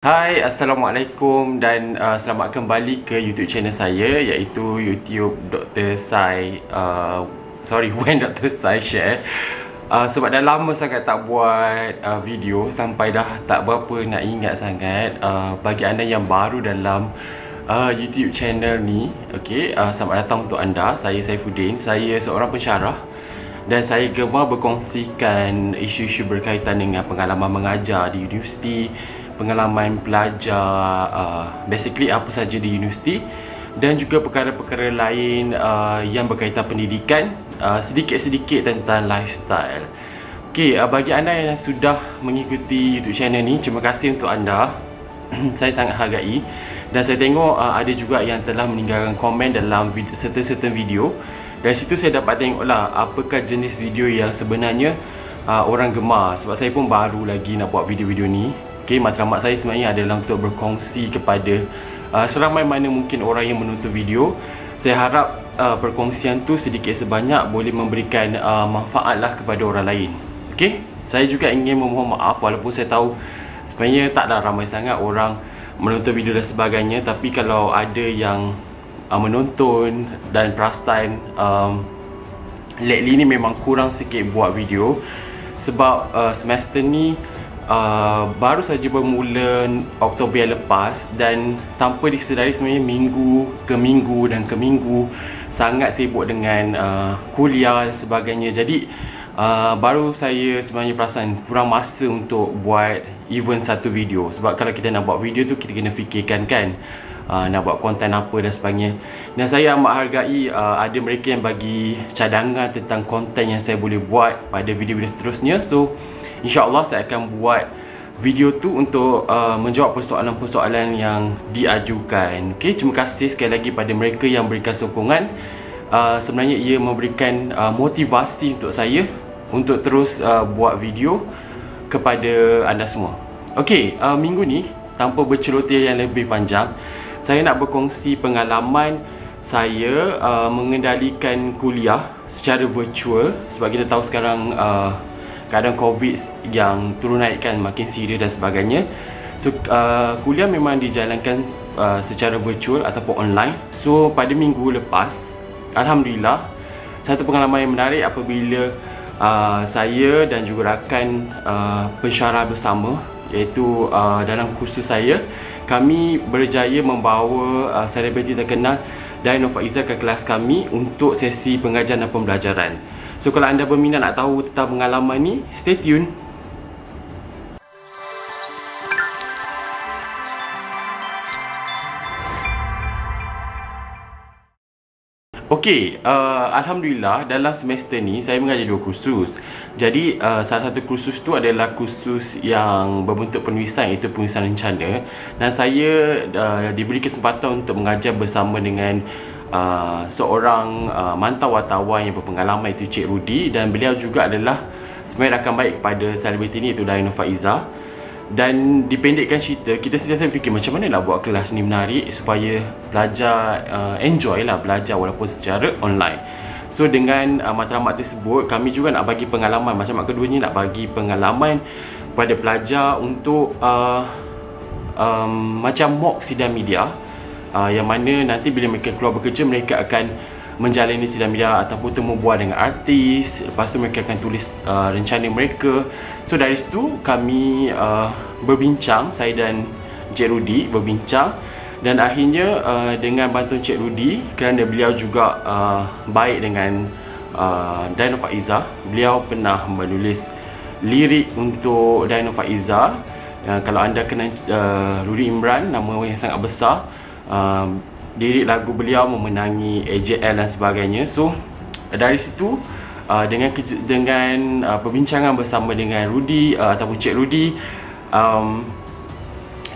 Hai, Assalamualaikum dan selamat kembali ke YouTube channel saya, iaitu YouTube Dr. Sai when Dr. Sai share. Sebab dah lama sangat tak buat video, sampai dah tak berapa nak ingat sangat. Bagi anda yang baru dalam YouTube channel ni, selamat datang untuk anda. Saya Saifuddin, saya seorang pensyarah dan saya gemar berkongsikan isu-isu berkaitan dengan pengalaman mengajar di universiti, pengalaman belajar, basically apa saja di universiti, dan juga perkara-perkara lain yang berkaitan pendidikan, sedikit-sedikit tentang lifestyle. Bagi anda yang sudah mengikuti YouTube channel ni, terima kasih untuk anda. Saya sangat hargai. Dan saya tengok ada juga yang telah meninggalkan komen dalam certain video. Dari situ saya dapat tengoklah apakah jenis video yang sebenarnya orang gemar. Sebab saya pun baru lagi nak buat video-video ni. Matlamat saya sebenarnya adalah untuk berkongsi kepada seramai mana mungkin orang yang menonton video. Saya harap perkongsian tu sedikit sebanyak boleh memberikan manfaat lah kepada orang lain. Saya juga ingin memohon maaf walaupun saya tahu sebenarnya taklah ramai sangat orang menonton video dan sebagainya. Tapi kalau ada yang menonton dan perasan lately ni memang kurang sikit buat video. Sebab semester ni baru saja bermula Oktober yang lepas, dan tanpa disedari sebenarnya minggu ke minggu sangat sibuk dengan kuliah dan sebagainya. Jadi baru saya sebenarnya perasan kurang masa untuk buat even satu video. Sebab kalau kita nak buat video tu kita kena fikirkan kan, nak buat konten apa dan sebagainya. Dan saya amat hargai ada mereka yang bagi cadangan tentang konten yang saya boleh buat pada video-video seterusnya. So InsyaAllah saya akan buat video tu untuk menjawab persoalan-persoalan yang diajukan. Terima kasih sekali lagi pada mereka yang berikan sokongan. Sebenarnya ia memberikan motivasi untuk saya untuk terus buat video kepada anda semua. Minggu ni tanpa bercelotea yang lebih panjang, saya nak berkongsi pengalaman saya mengendalikan kuliah secara virtual. Sebab kita tahu sekarang keadaan COVID yang turun naik kan, makin serius dan sebagainya. So kuliah memang dijalankan secara virtual ataupun online. So pada minggu lepas, Alhamdulillah, satu pengalaman yang menarik apabila saya dan juga rakan pensyarah bersama, iaitu dalam kursus saya, kami berjaya membawa selebriti terkenal Dayan Faizah ke kelas kami untuk sesi pengajaran dan pembelajaran. So kalau anda berminat nak tahu tentang pengalaman ni, stay tune. Alhamdulillah dalam semester ni saya mengajar dua kursus. Jadi salah satu kursus tu adalah kursus yang berbentuk penulisan, iaitu penulisan rencana. Dan saya diberi kesempatan untuk mengajar bersama dengan seorang mantau wartawan yang berpengalaman, iaitu Cik Rudy. Dan beliau juga adalah sebenarnya rakan baik kepada selebriti ni, iaitu Dayan Faizah. Dan dipendekkan cerita, kita sentiasa fikir macam mana nak buat kelas ni menarik supaya pelajar enjoy lah belajar walaupun secara online. So dengan matlamat tersebut, kami juga nak bagi pengalaman. Matlamat keduanya nak bagi pengalaman kepada pelajar untuk macam mock sidang media, yang mana nanti bila mereka keluar bekerja, mereka akan menjalani sidang media ataupun temu bual dengan artis. Lepas tu mereka akan tulis rencana mereka. So dari situ kami berbincang, saya dan Cik Rudy berbincang. Dan akhirnya dengan bantuan Cik Rudy, kerana beliau juga baik dengan Dayan Faizah, beliau pernah menulis lirik untuk Dayan Faizah. Kalau anda kenal Rudy Imran, nama yang sangat besar, lirik lagu beliau memenangi AJL dan sebagainya. So dari situ dengan perbincangan bersama dengan Rudy ataupun Cik Rudy,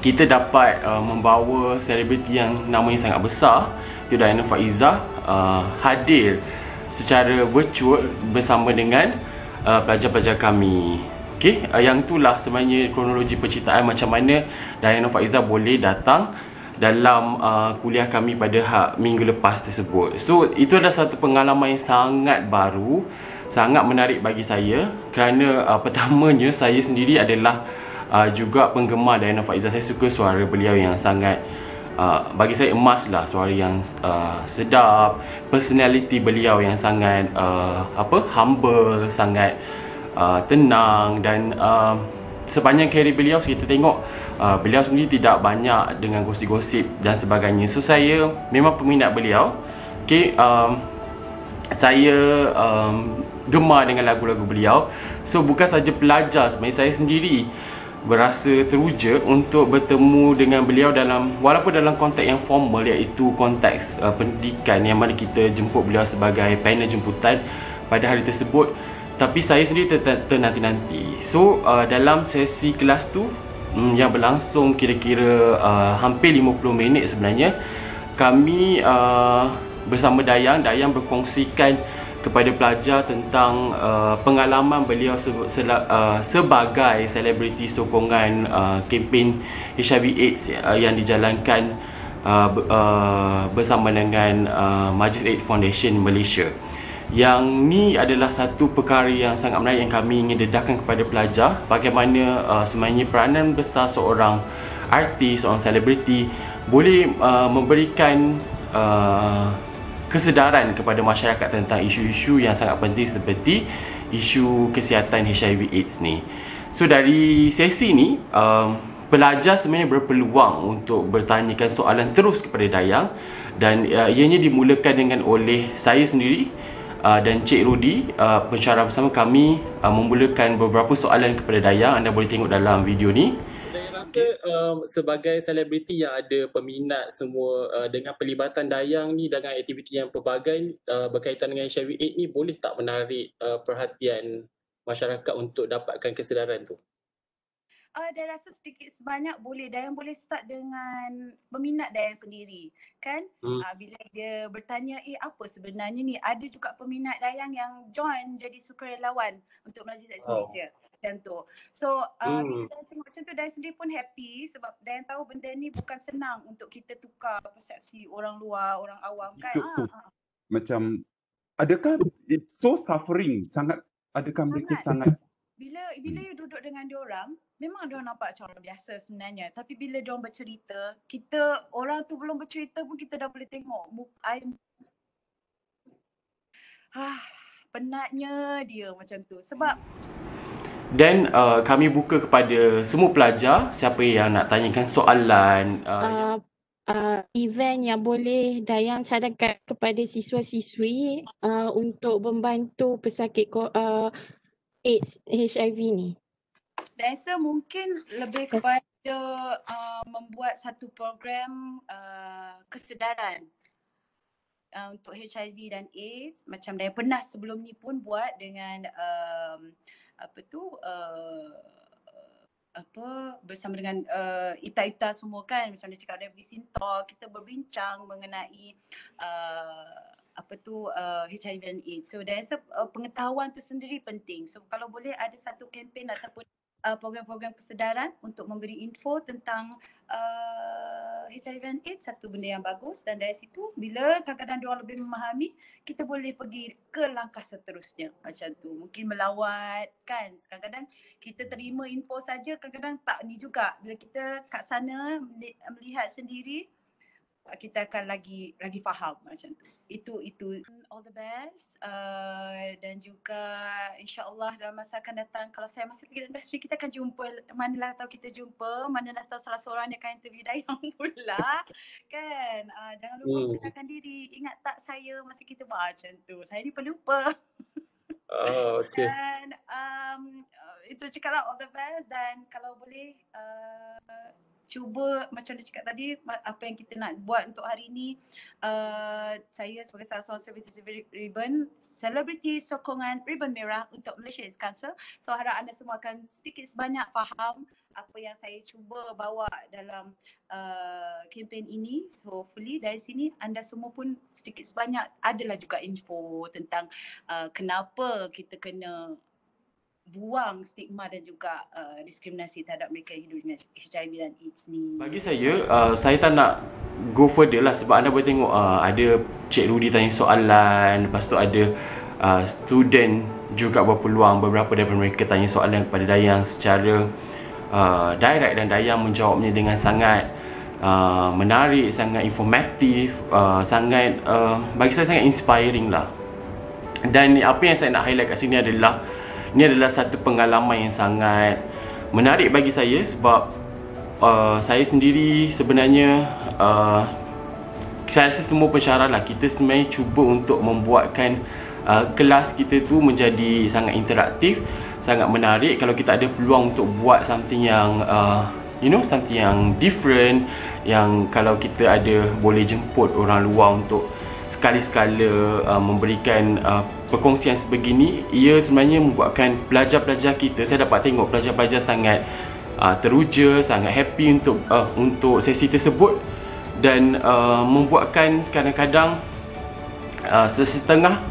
kita dapat membawa selebriti yang namanya sangat besar, itu Dayan Faizah, hadir secara virtual bersama dengan pelajar-pelajar kami. Yang itulah sebenarnya kronologi penceritaan macam mana Dayan Faizah boleh datang dalam kuliah kami pada minggu lepas tersebut. So itu adalah satu pengalaman yang sangat baru, sangat menarik bagi saya. Kerana pertamanya saya sendiri adalah juga penggemar Dayana Faiza. Saya suka suara beliau yang sangat bagi saya emas lah, suara yang sedap, personality beliau yang sangat humble, sangat tenang, dan sepanjang karier beliau kita tengok beliau sendiri tidak banyak dengan gosip-gosip dan sebagainya. So saya memang peminat beliau. Okay, saya gemar dengan lagu-lagu beliau. So bukan saja pelajar, sebenarnya saya sendiri berasa teruja untuk bertemu dengan beliau walaupun dalam konteks yang formal, iaitu konteks pendidikan, yang mana kita jemput beliau sebagai panel jemputan pada hari tersebut. Tapi saya sendiri ternanti-nanti. So dalam sesi kelas tu yang berlangsung kira-kira hampir 50 minit sebenarnya, kami bersama Dayang berkongsikan kepada pelajar tentang pengalaman beliau sebagai selebriti sokongan kempen HIV AIDS yang dijalankan bersama dengan Majlis AIDS Foundation Malaysia. Yang ni adalah satu perkara yang sangat menarik yang kami ingin dedahkan kepada pelajar, bagaimana sebenarnya peranan besar seorang artis, seorang selebriti boleh memberikan kesedaran kepada masyarakat tentang isu-isu yang sangat penting seperti isu kesihatan HIV AIDS ni. So dari sesi ni, pelajar sebenarnya berpeluang untuk bertanyakan soalan terus kepada Dayang, dan ianya dimulakan dengan oleh saya sendiri dan Cik Rudy, pensyarah bersama kami, memulakan beberapa soalan kepada Dayang. Anda boleh tengok dalam video ni. Sebagai selebriti yang ada peminat semua, dengan pelibatan Dayang ni dengan aktiviti yang pelbagai berkaitan dengan HIV AIDS ni, boleh tak menarik perhatian masyarakat untuk dapatkan kesedaran tu? Dah rasa sedikit sebanyak boleh. Dayang boleh start dengan peminat Dayang sendiri kan. Bila dia bertanya, apa sebenarnya ni, ada juga peminat Dayang yang join jadi sukarelawan untuk Majlis AIDS Malaysia. Macam tu. So bila Dayang tengok macam tu, Dayang sendiri pun happy sebab Dayang tahu benda ni bukan senang untuk kita tukar persepsi orang luar, orang awam kan. Macam adakah it's so suffering sangat, adakah mereka sangat bila you duduk dengan diorang, memang diorang nampak macam orang biasa sebenarnya. Tapi bila diorang bercerita, kita orang tu belum bercerita pun kita dah boleh tengok penatnya dia macam tu. Sebab dan kami buka kepada semua pelajar, siapa yang nak tanyakan soalan. Event yang boleh Dayang cadangkan kepada siswa-siswi untuk membantu pesakit AIDS HIV ni. Dan saya mungkin lebih kepada membuat satu program kesedaran untuk HIV dan AIDS, macam Dayang pernah sebelum ni pun buat dengan bersama dengan Ita semua kan, macam dia cakap dia pergi Sintor, kita berbincang mengenai HIV dan AIDS. So dari pengetahuan tu sendiri penting. So kalau boleh ada satu kempen ataupun program-program kesedaran untuk memberi info tentang HIV dan AIDS, satu benda yang bagus. Dan dari situ bila kadang-kadang diorang lebih memahami, kita boleh pergi ke langkah seterusnya macam tu. Mungkin melawat kan, kadang-kadang kita terima info saja, kadang-kadang tak ni juga. Bila kita kat sana melihat sendiri, kita akan lagi faham macam tu. Itu all the best, dan juga insya-Allah dalam masa akan datang, kalau saya masih pergi industri, kita akan jumpa, manalah tahu kita jumpa, manalah tahu salah seorang yang akan interview Dayang pula kan. Jangan lupa kenalkan diri, ingat tak saya masa kita buat macam tu, saya ni pelupa. Okay. Dan itu cakaplah all the best, dan kalau boleh cuba macam dia cakap tadi, apa yang kita nak buat untuk hari ni. Saya sebagai salah seorang selebriti sokongan Ribbon Merah untuk Malaysia AIDS Council. So harap anda semua akan sedikit sebanyak faham apa yang saya cuba bawa dalam kempen ini. So hopefully dari sini anda semua pun sedikit sebanyak adalah juga info tentang kenapa kita kena buang stigma dan juga diskriminasi terhadap mereka yang hidup dengan HIV dan AIDS ni. Bagi saya tak nak go further lah, sebab anda boleh tengok ada Cik Rudy tanya soalan, lepas tu ada student juga berpeluang, beberapa daripada mereka tanya soalan kepada Dayang secara direct dan Dayang menjawabnya dengan sangat menarik, sangat informatif, sangat bagi saya sangat inspiring lah. Dan apa yang saya nak highlight kat sini adalah satu pengalaman yang sangat menarik bagi saya sebab saya sendiri sebenarnya saya rasa semua pensyarah lah, kita sebenarnya cuba untuk membuatkan kelas kita tu menjadi sangat interaktif, sangat menarik. Kalau kita ada peluang untuk buat something yang something yang different, yang kalau kita ada boleh jemput orang luar untuk sekali-sekala memberikan perkongsian sebegini, ia sebenarnya membuatkan pelajar-pelajar kita, saya dapat tengok pelajar-pelajar sangat teruja, sangat happy untuk sesi tersebut, dan membuatkan kadang-kadang sesetengah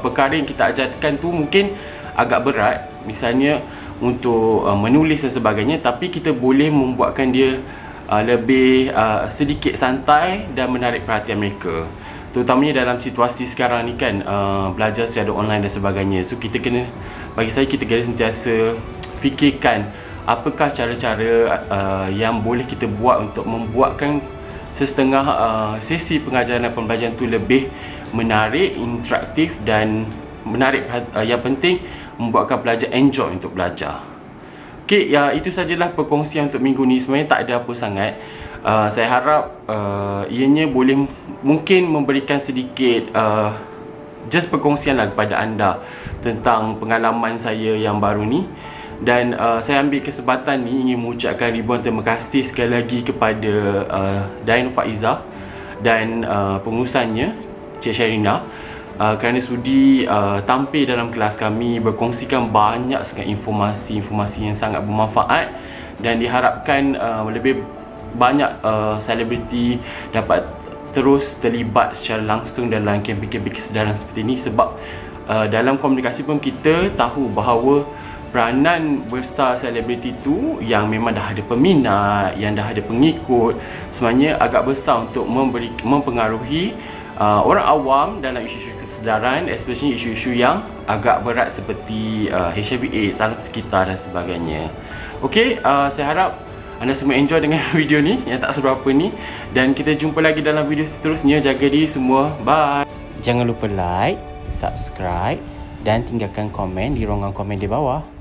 perkara yang kita ajarkan tu mungkin agak berat, misalnya untuk menulis dan sebagainya, tapi kita boleh membuatkan dia lebih sedikit santai dan menarik perhatian mereka, terutamanya dalam situasi sekarang ni kan, belajar secara online dan sebagainya. So kita kena, bagi saya, kita kena sentiasa fikirkan apakah cara-cara yang boleh kita buat untuk membuatkan sesetengah sesi pengajaran dan pembelajaran tu lebih menarik, interaktif dan menarik. Yang penting membuatkan pelajar enjoy untuk belajar. Okey, ya itu sajalah perkongsian untuk minggu ni. Sebenarnya tak ada apa sangat. Saya harap ianya boleh mungkin memberikan sedikit just perkongsian lah kepada anda tentang pengalaman saya yang baru ni. Dan saya ambil kesempatan ni ingin mengucapkan ribuan terima kasih sekali lagi kepada Dayan Faizah dan pengurusannya Cik Sharina kerana sudi tampil dalam kelas kami, berkongsikan banyak sekali informasi-informasi yang sangat bermanfaat, dan diharapkan lebih banyak selebriti dapat terus terlibat secara langsung dalam kempen-kempen kesedaran seperti ini. Sebab dalam komunikasi pun kita tahu bahawa peranan besar selebriti tu yang memang dah ada peminat, yang dah ada pengikut, sebenarnya agak besar untuk mempengaruhi orang awam dalam isu-isu kesedaran, especially isu-isu yang agak berat seperti HIV/AIDS, salam sekitar dan sebagainya. Okey, saya harap anda semua enjoy dengan video ni yang tak seberapa ni, dan kita jumpa lagi dalam video seterusnya. Jaga diri semua, bye. Jangan lupa like, subscribe dan tinggalkan komen di ruangan komen di bawah.